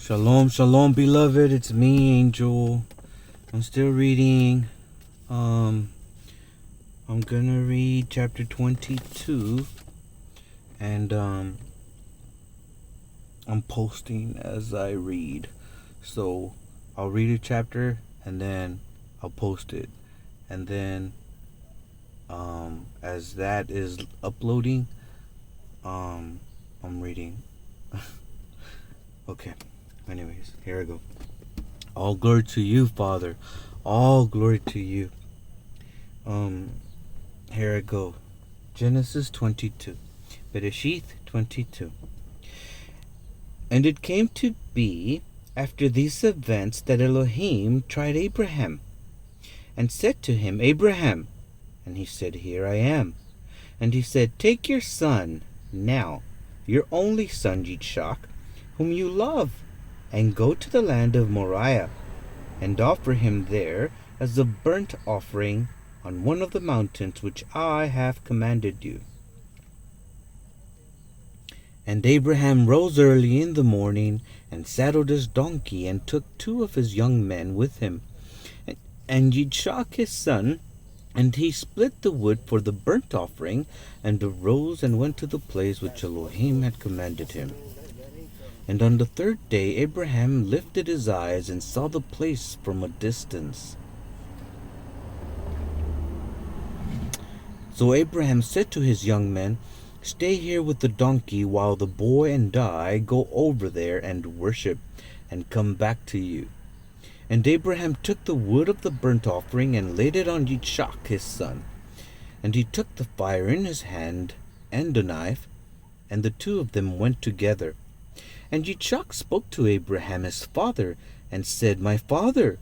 Shalom, shalom, beloved. It's me, Angel. I'm still reading. I'm gonna read chapter 22, and I'm posting as I read. So I'll read a chapter and then I'll post it, and then as that is uploading, I'm reading. Okay. Anyways, here I go. All glory to you, Father. All glory to you. Here I go. Genesis 22. Bereshith 22. And it came to be after these events that Elohim tried Abraham, and said to him, Abraham. And he said, Here I am. And he said, Take your son, now, your only son Yitzchak, whom you love, and go to the land of Moriah, and offer him there as a burnt offering on one of the mountains which I have commanded you. And Abraham rose early in the morning, and saddled his donkey, and took 2 of his young men with him, and Yitzchak his son, and he split the wood for the burnt offering, and arose and went to the place which Elohim had commanded him. And on the 3rd day Abraham lifted his eyes and saw the place from a distance. So Abraham said to his young men, Stay here with the donkey while the boy and I go over there and worship, and come back to you. And Abraham took the wood of the burnt offering and laid it on Yitzchak his son. And he took the fire in his hand and a knife, and the 2 of them went together. And Yitzchak spoke to Abraham his father, and said, My father.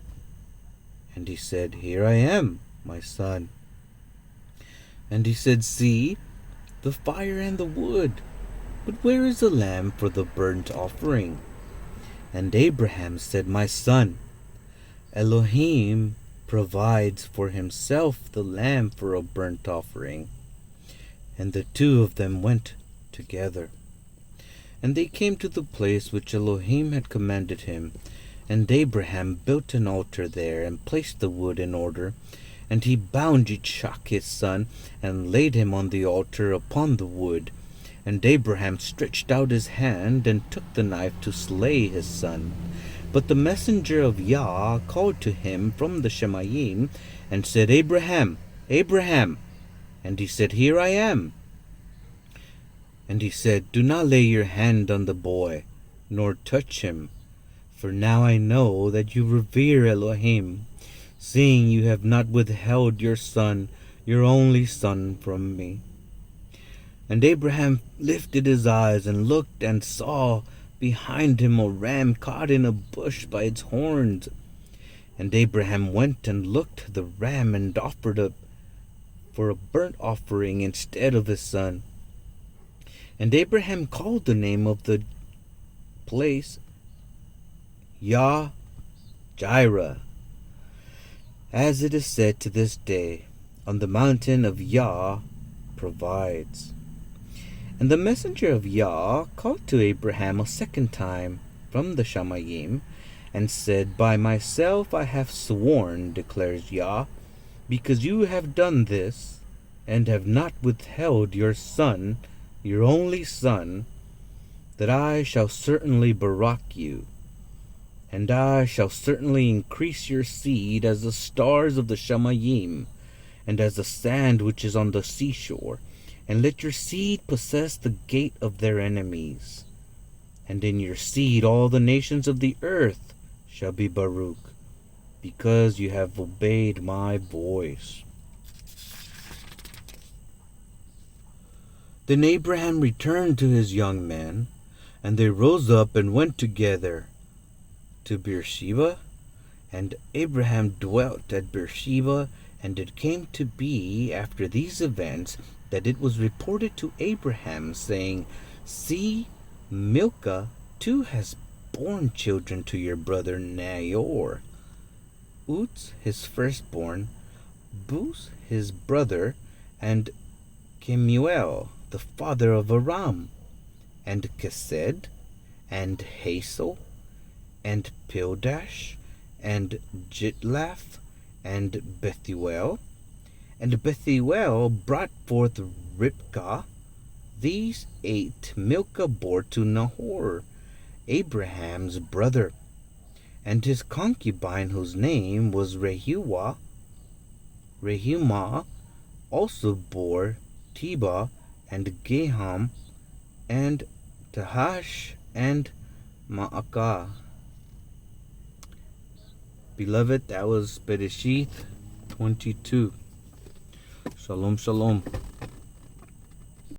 And he said, Here I am, my son. And he said, See, the fire and the wood, but where is the lamb for the burnt offering? And Abraham said, My son, Elohim provides for himself the lamb for a burnt offering. And the 2 of them went together. And they came to the place which Elohim had commanded him. And Abraham built an altar there, and placed the wood in order. And he bound Yitzchak his son, and laid him on the altar upon the wood. And Abraham stretched out his hand, and took the knife to slay his son. But the messenger of Yah called to him from the Shemayim, and said, Abraham, Abraham. And he said, Here I am. And he said, Do not lay your hand on the boy, nor touch him, for now I know that you revere Elohim, seeing you have not withheld your son, your only son, from me. And Abraham lifted his eyes and looked, and saw behind him a ram caught in a bush by its horns. And Abraham went and looked the ram, and offered up for a burnt offering instead of his son. And Abraham called the name of the place Yah-Jireh, as it is said to this day, On the mountain of Yah provides. And the messenger of Yah called to Abraham a 2nd time from the Shemayim, and said, By myself I have sworn, declares Yah, because you have done this, and have not withheld your son, your only son, that I shall certainly barak you, and I shall certainly increase your seed as the stars of the Shemayim, and as the sand which is on the seashore, and let your seed possess the gate of their enemies. And in your seed all the nations of the earth shall be Baruch, because you have obeyed my voice. Then Abraham returned to his young men, and they rose up and went together to Beersheba. And Abraham dwelt at Beersheba. And it came to be after these events that it was reported to Abraham, saying, See, Milcah too has borne children to your brother Nahor. Uz his firstborn, Buz his brother, and Kemuel the father of Aram, and Kesed, and Hazel, and Pildash, and Jitlaph, and Bethuel. And Bethuel brought forth Ribkah. These 8 Milcah bore to Nahor, Abraham's brother, and his concubine, whose name was Rehumah, also bore Tebah, and Gaham, and Tahash, and Maacah. Beloved, that was Bereshith 22. Shalom, shalom.